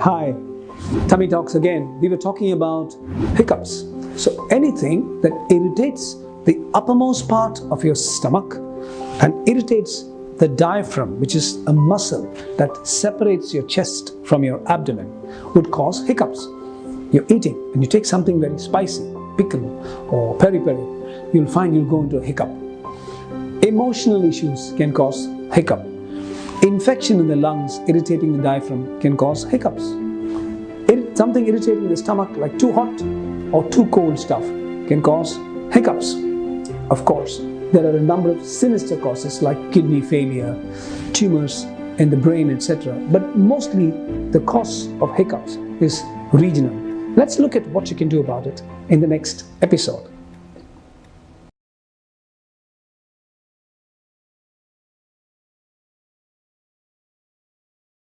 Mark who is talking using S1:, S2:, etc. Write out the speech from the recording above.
S1: Hi, Tummy Talks again. We were talking about hiccups. So anything that irritates the uppermost part of your stomach and irritates the diaphragm, which is a muscle that separates your chest from your abdomen, would cause hiccups. You're eating and you take something very spicy, pickle or peri-peri, you'll find you'll go into a hiccup. Emotional issues can cause hiccup. Infection in the lungs irritating the diaphragm can cause hiccups. Something irritating the stomach like too hot or too cold stuff can cause hiccups. Of course, there are a number of sinister causes like kidney failure, tumors in the brain, etc. But mostly the cause of hiccups is regional. Let's look at what you can do about it in the next episode.